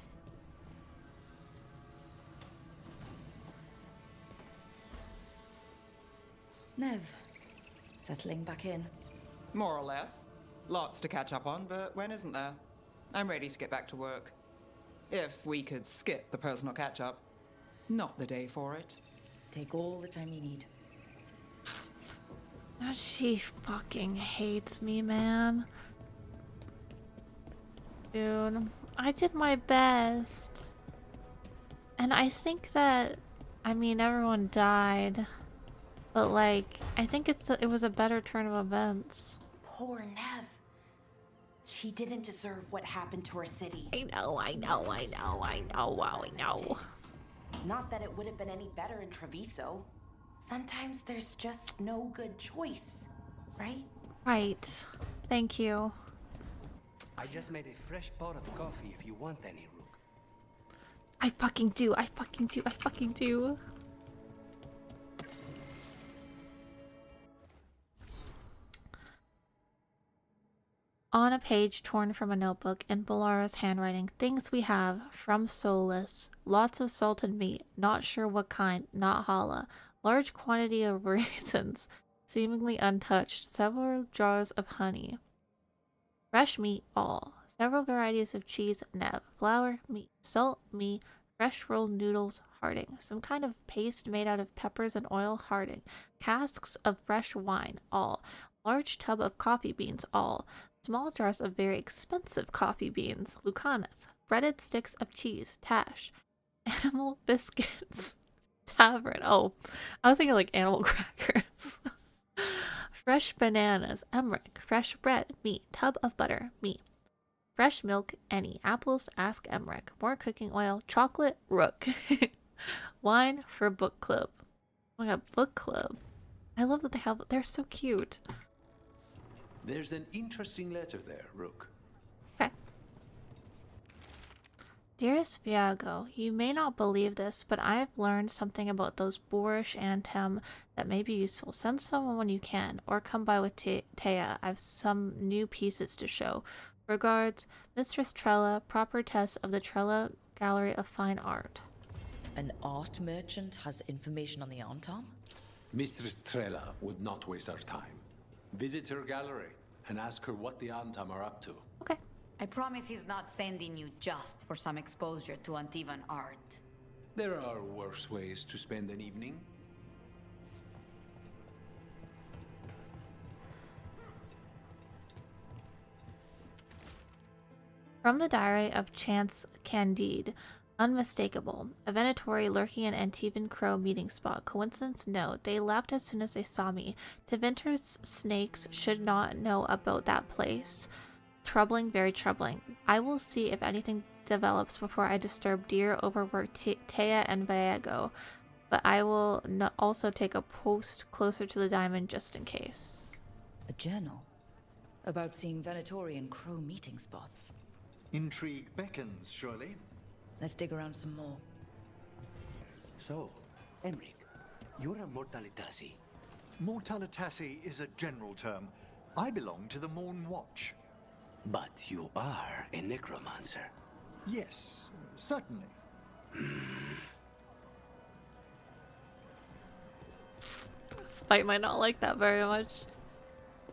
Neve, settling back in. More or less. Lots to catch up on, but when isn't there? I'm ready to get back to work. If we could skip the personal catch-up. Not the day for it. Take all the time you need. She fucking hates me, man. Dude, I did my best. And I think that, I mean, everyone died. But, like, I think it was a better turn of events. Poor Neve. She didn't deserve what happened to her city. I know. Not that it would have been any better in Treviso. Sometimes there's just no good choice, right? Right. Thank you. I just made a fresh pot of coffee if you want any, Rook. I fucking do. I fucking do. I fucking do. On a page torn from a notebook in Ballara's handwriting, things we have from Solus. Lots of salted meat, not sure what kind, not challah. Large quantity of raisins, seemingly untouched. Several jars of honey. Fresh meat, all. Several varieties of cheese, neve. Flour, meat, salt, meat. Fresh rolled noodles, Harding. Some kind of paste made out of peppers and oil, Harding. Casks of fresh wine, all. Large tub of coffee beans, all. Small jars of very expensive coffee beans, Lucanas. Breaded sticks of cheese, taash. Animal biscuits, davrin. Oh, I was thinking like animal crackers. Fresh bananas, Emmrich. Fresh bread, meat. Tub of butter, meat. Fresh milk, any. Apples, ask Emmrich. More cooking oil, chocolate, Rook. Wine for book club. Oh my god, book club. I love that they're so cute. There's an interesting letter there, Rook. Okay. Dearest Viago, you may not believe this, but I have learned something about those boorish antem that may be useful. Send someone when you can, or come by with Taya. I have some new pieces to show. Regards, Mistress Trella, proprietress of the Trella Gallery of Fine Art. An art merchant has information on the Antom? Mistress Trella would not waste our time. Visit her gallery and ask her what the Antam are up to. Okay. I promise he's not sending you just for some exposure to Antivan art. There are worse ways to spend an evening. From the diary of Chance Candide. Unmistakable. A Venatori lurking in Antivan Crow meeting spot. Coincidence? No. They left as soon as they saw me. Tevinter's snakes should not know about that place. Troubling, very troubling. I will see if anything develops before I disturb dear overworked Taya and Viago. But I will also take a post closer to the diamond just in case. A journal? About seeing Venatori and Crow meeting spots. Intrigue beckons, surely. Let's dig around some more. So, Emmrich, you're a Mortalitasi. Mortalitasi is a general term. I belong to the Morn Watch. But you are a necromancer. Yes, certainly. Spite might not like that very much.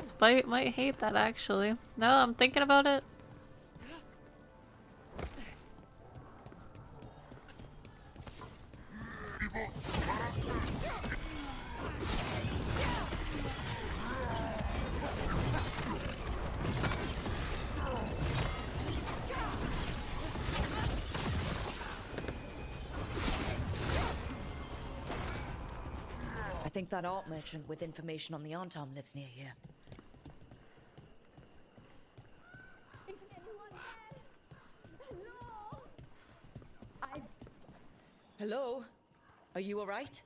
Spite might hate that actually. No, I'm thinking about it. I think that art merchant with information on the Antom lives near here. Is anyone there? Hello? Hello? Are you alright?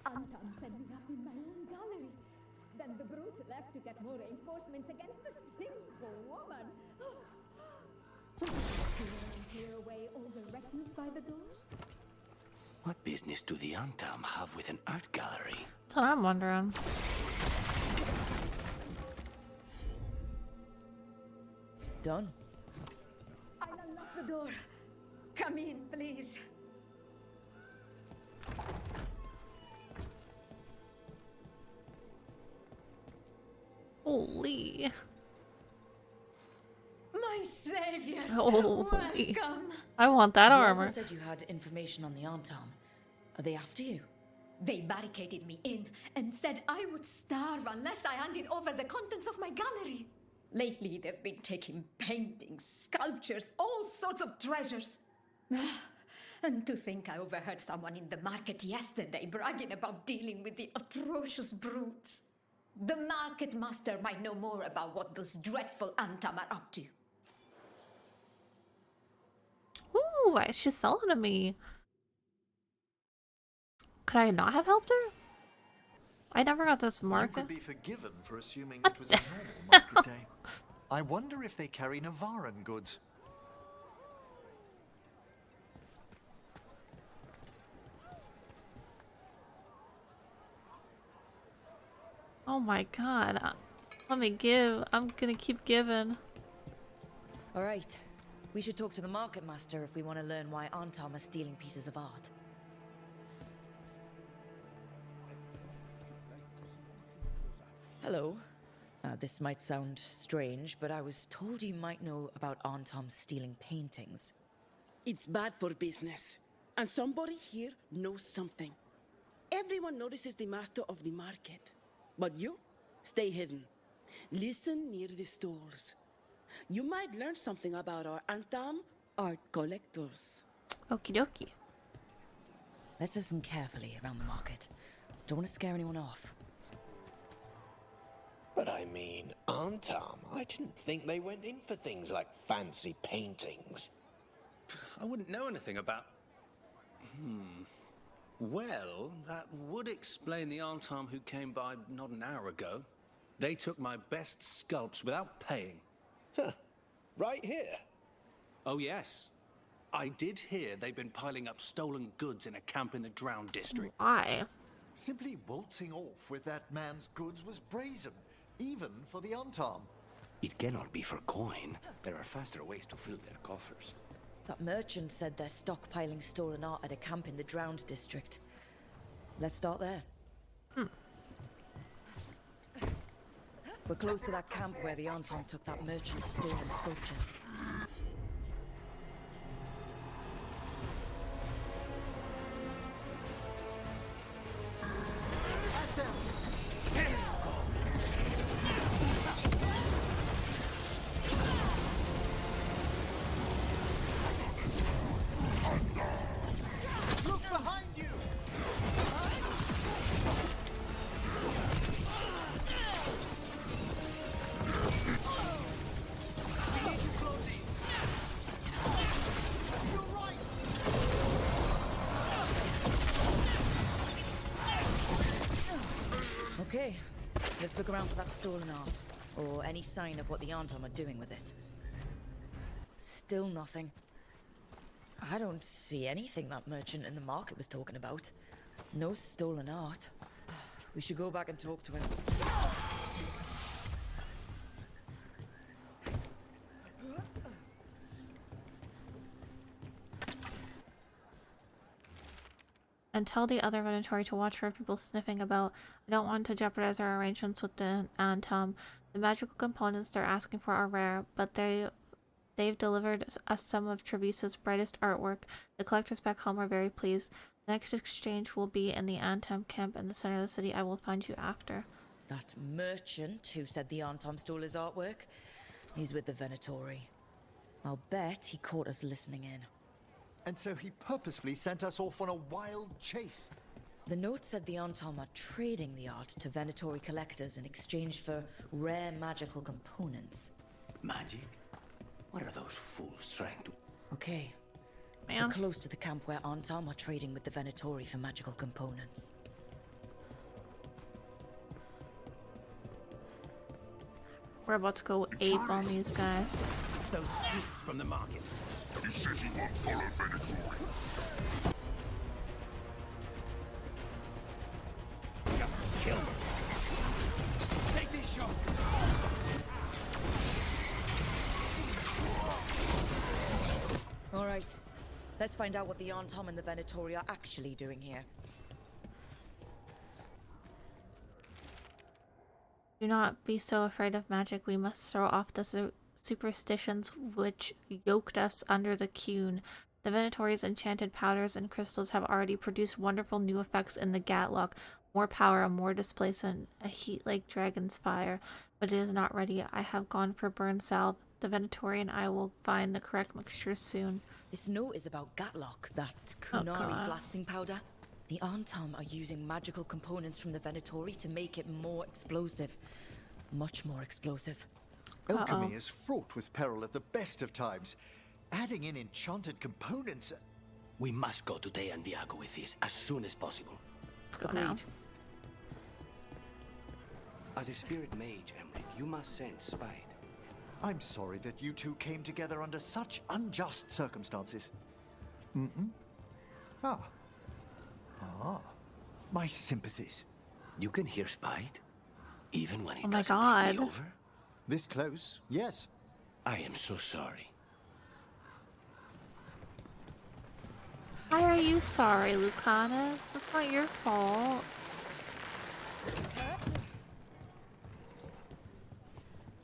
Anton sent me up in my own gallery. Then the brutes left to get more reinforcements against a single woman. Clear away all the refuse by the doors? What business do the Antam have with an art gallery? That's what I'm wondering. Done. I'll unlock the door. Come in, please. Holy. My saviors! Holy. Welcome! I want that Viago armor. said you had information on the Antom. Are they after you? They barricaded me in and said I would starve unless I handed over the contents of my gallery. Lately, they've been taking paintings, sculptures, all sorts of treasures. And to think I overheard someone in the market yesterday bragging about dealing with the atrocious brutes. The market master might know more about what those dreadful Antam are up to. Ooh, she's selling to me. Could I not have helped her? I never got this You market. could be forgiven for assuming it was a normal market day. I wonder if they carry Navaran goods. Oh my god. Let me give. I'm gonna keep giving. All right. We should talk to the market master if we want to learn why Antam are stealing pieces of art. Hello. This might sound strange, but I was told you might know about Antam stealing paintings. It's bad for business. And somebody here knows something. Everyone notices the master of the market. But you, stay hidden. Listen near the stalls. You might learn something about our Antam art collectors. Okie dokie. Let's listen carefully around the market. Don't want to scare anyone off. But I mean, Antam, I didn't think they went in for things like fancy paintings. I wouldn't know anything about... Well, that would explain the Antam who came by not an hour ago. They took my best sculpts without paying. Huh. Right here? Oh, yes. I did hear they've been piling up stolen goods in a camp in the Drowned district. Why? Simply waltzing off with that man's goods was brazen, even for the Antam. It cannot be for coin. There are faster ways to fill their coffers. That merchant said they're stockpiling stolen art at a camp in the Drowned district. Let's start there. We're close to that camp where the Antam took that merchant's stolen sculptures. Look behind you! Okay, let's look around for that stolen art, or any sign of what the Antam are doing with it. Still nothing. I don't see anything that merchant in the market was talking about. No stolen art. We should go back and talk to him. And tell the other Venatori to watch for people sniffing about. I don't want to jeopardize our arrangements with the Antam. The magical components they're asking for are rare, but they've delivered us some of Treviso's brightest artwork. The collectors back home are very pleased. The next exchange will be in the Antam camp in the center of the city. I will find you after. That merchant who said the Antam stole his artwork, he's with the Venatori. I'll bet he caught us listening in. And so he purposefully sent us off on a wild chase. The note said the Antam are trading the art to Venatori collectors in exchange for rare magical components. Magic? What are those fools trying to... Okay. Man. We're close to the camp where Antam are trading with the Venatori for magical components. We're about to go ape on these guys. It's those youths from the market. You said you won't follow Venatori. Just kill them. Take these shots. All right. Let's find out what the Antam and the Venatori are actually doing here. Do not be so afraid of magic. We must throw off the superstitions which yoked us under the Qun. The Venatori's enchanted powders and crystals have already produced wonderful new effects in the Gatlock. More power and more displacement, a heat like dragon's fire. But it is not ready. I have gone for burn salve. The Venatori and I will find the correct mixture soon. This note is about Gatlock, that Kunari blasting powder. The Antam are using magical components from the Venatori to make it more explosive. Much more explosive. Alchemy is fraught with peril at the best of times. Adding in enchanted components... We must go to Dejan Viago with this as soon as possible. Let's go now. As a spirit mage, Emmrich, you must sense spite. I'm sorry that you two came together under such unjust circumstances. Ah. My sympathies. You can hear spite? Even when it Oh my doesn't God. take me over? This close, yes. I am so sorry. Why are you sorry, Lucanus? It's not your fault.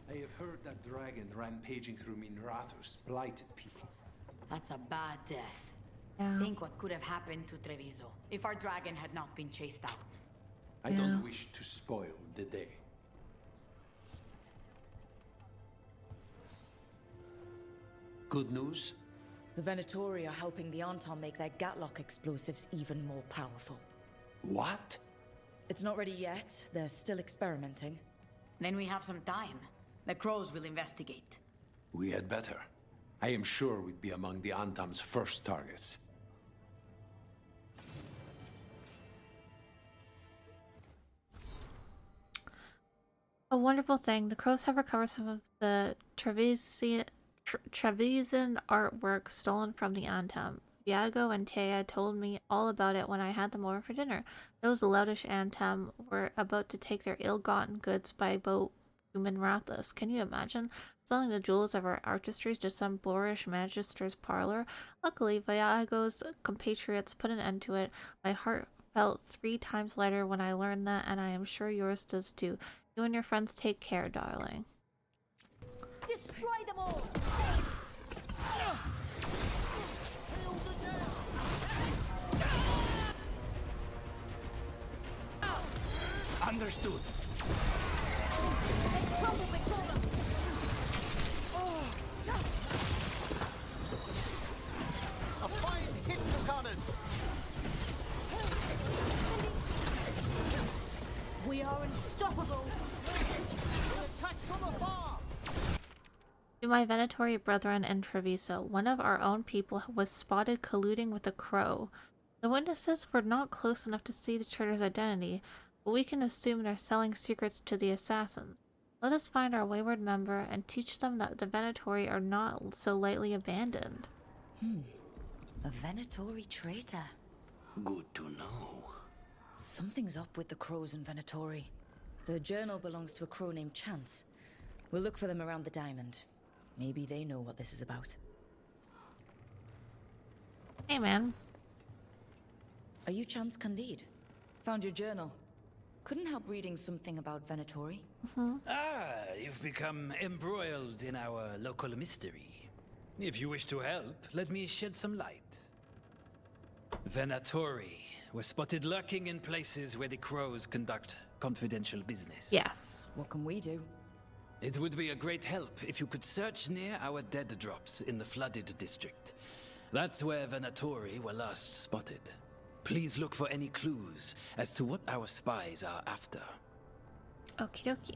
I have heard that dragon rampaging through Minrathus blighted people. That's a bad death. Yeah. Think what could have happened to Treviso if our dragon had not been chased out. I don't wish to spoil the day. Good news? The Venatori are helping the Anton make their Gatlock explosives even more powerful. What? It's not ready yet. They're still experimenting. Then we have some time. The crows will investigate. We had better. I am sure we'd be among the Antam's first targets. A wonderful thing. The crows have recovered some of the Trevisan artwork stolen from the Antam. Viago and Taya told me all about it when I had them over for dinner. Those loutish Antam were about to take their ill-gotten goods by boat to Minrathus. Can you imagine? Selling the jewels of our artistry to some boorish magister's parlor? Luckily, Viago's compatriots put an end to it. My heart felt 3 times lighter when I learned that, and I am sure yours does too. You and your friends take care, darling. Destroy them all! Understood. A fine hit, Lucanus! We are unstoppable! We attack from afar! To my Venatori brethren in Treviso, one of our own people was spotted colluding with a crow. The witnesses were not close enough to see the traitor's identity, but we can assume they're selling secrets to the assassins. Let us find our wayward member and teach them that the Venatori are not so lightly abandoned. A Venatori traitor. Good to know. Something's up with the crows and Venatori. The journal belongs to a crow named Chance. We'll look for them around the diamond. Maybe they know what this is about. Hey, man. Are you Chance Candide? Found your journal. Couldn't help reading something about Venatori. Ah, you've become embroiled in our local mystery. If you wish to help, let me shed some light. Venatori were spotted lurking in places where the crows conduct confidential business. Yes. What can we do? It would be a great help if you could search near our dead drops in the flooded district. That's where Venatori were last spotted. Please look for any clues as to what our spies are after. Okie dokie.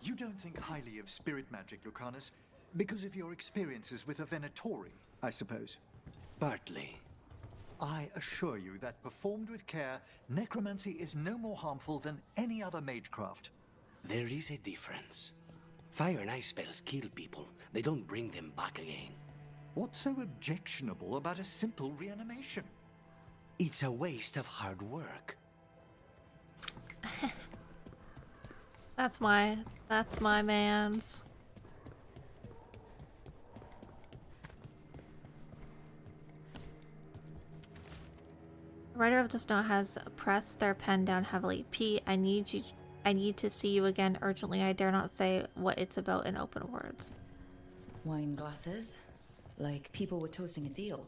You don't think highly of spirit magic, Lucanus, because of your experiences with a Venatori, I suppose. Partly. I assure you that performed with care, necromancy is no more harmful than any other magecraft. There is a difference. Fire and ice spells kill people. They don't bring them back again. What's so objectionable about a simple reanimation? It's a waste of hard work. That's my man's. The writer of this note has pressed their pen down heavily. P, I need to see you again urgently. I dare not say what it's about in open words. Wine glasses? Like people were toasting a deal.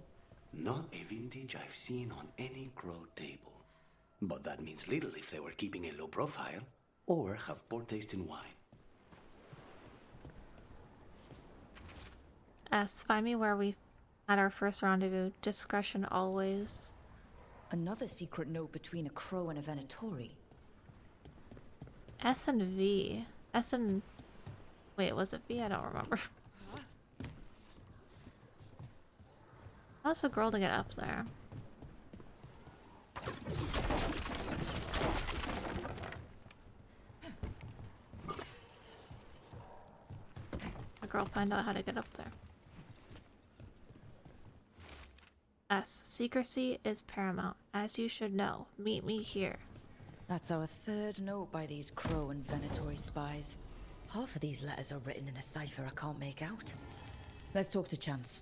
Not a vintage I've seen on any crow table. But that means little if they were keeping a low profile, or have poor taste in wine. S, find me where we had our first rendezvous. Discretion always. Another secret note between a crow and a Venatori. S and V. S and... Wait, was it V? I don't remember. How's the girl to get up there? girl find out how to get up there. S. Secrecy is paramount, as you should know. Meet me here. That's our third note by these Crow and Venatori spies. Half of these letters are written in a cipher I can't make out. Let's talk to Chance.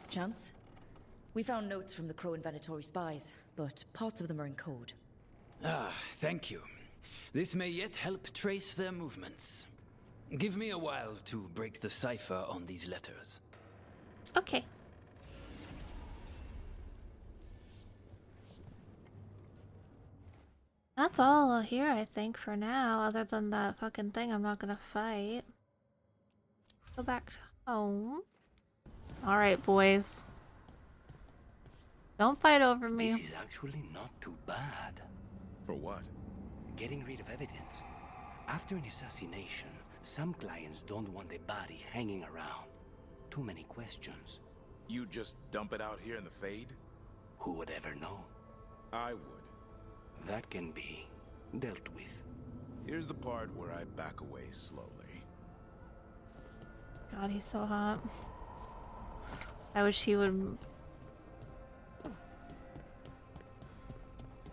Chance? We found notes from the Crow and Venatori spies, but parts of them are in code. Ah, thank you. This may yet help trace their movements. Give me a while to break the cipher on these letters. Okay. That's all here, I think, for now, other than that fucking thing I'm not gonna fight. Go back home. Alright, boys. Don't fight over me. This is actually not too bad. For what? Getting rid of evidence. After an assassination, some clients don't want a body hanging around. Too many questions. You just dump it out here in the Fade? Who would ever know? I would. That can be dealt with. Here's the part where I back away slowly. God, he's so hot. I wish he would...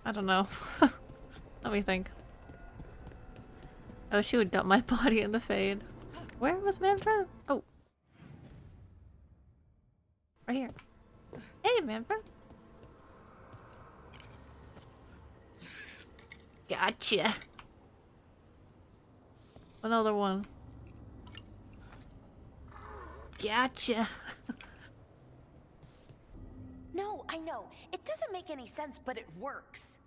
I don't know. Let me think. I wish he would dump my body in the Fade. Where was Manfred? Oh. Right here. Hey, Manfred. Gotcha. Another one. Gotcha. No, I know. It doesn't make any sense, but it works.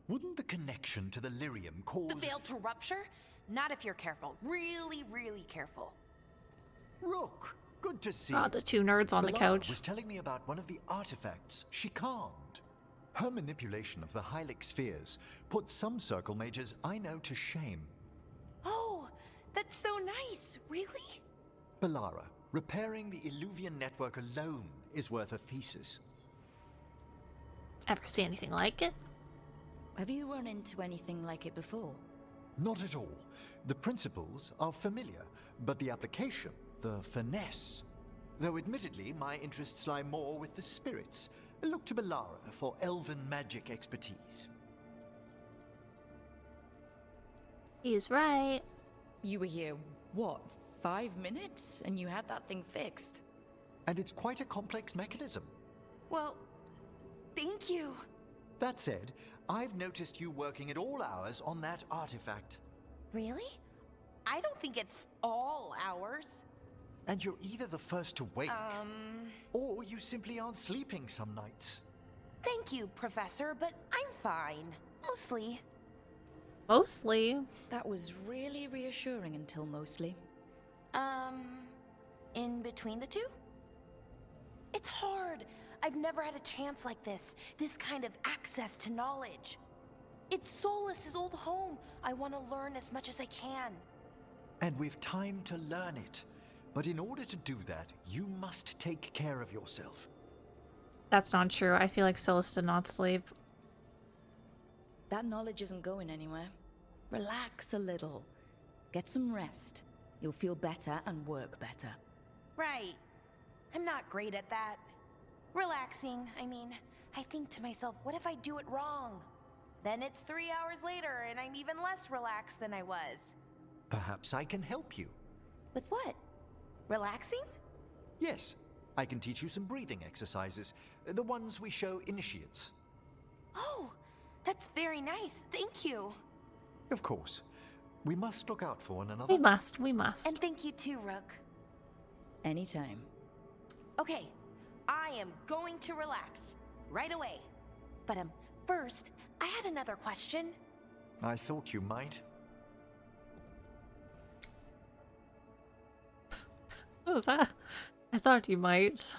Wouldn't the connection to the lyrium cause... The veil to rupture? Not if you're careful. Really, really careful. Rook, good to see God, the two nerds on the Ballara couch. was telling me about one of the artifacts she calmed. Her manipulation of the Hylic spheres put some circle mages I know to shame. Oh, that's so nice. Really? Ballara, repairing the Illuvian network alone is worth a thesis. Ever see anything like it? Have you run into anything like it before? Not at all. The principles are familiar, but the application, the finesse. Though admittedly, my interests lie more with the spirits. Look to Ballara for elven magic expertise. He's right. You were here, what, 5 minutes? And you had that thing fixed? And it's quite a complex mechanism. Well, thank you. That said, I've noticed you working at all hours on that artifact. Really? I don't think it's all hours. And you're either the first to wake, or you simply aren't sleeping some nights. Thank you, Professor, but I'm fine. Mostly. Mostly? That was really reassuring until mostly. In between the two? It's hard. I've never had a chance like this kind of access to knowledge. It's Solas's old home. I want to learn as much as I can. And we've time to learn it. But in order to do that, you must take care of yourself. That's not true. I feel like Solus did not sleep. That knowledge isn't going anywhere. Relax a little. Get some rest. You'll feel better and work better. Right. I'm not great at that. Relaxing, I mean, I think to myself, what if I do it wrong? Then it's 3 hours later and I'm even less relaxed than I was. Perhaps I can help you. With what? Relaxing? Yes, I can teach you some breathing exercises, the ones we show initiates. Oh, that's very nice. Thank you. Of course. We must look out for one another. We must. And thank you too, Rook. Anytime. Okay, I am going to relax right away. But first, I had another question. I thought you might. What was that? I thought you might.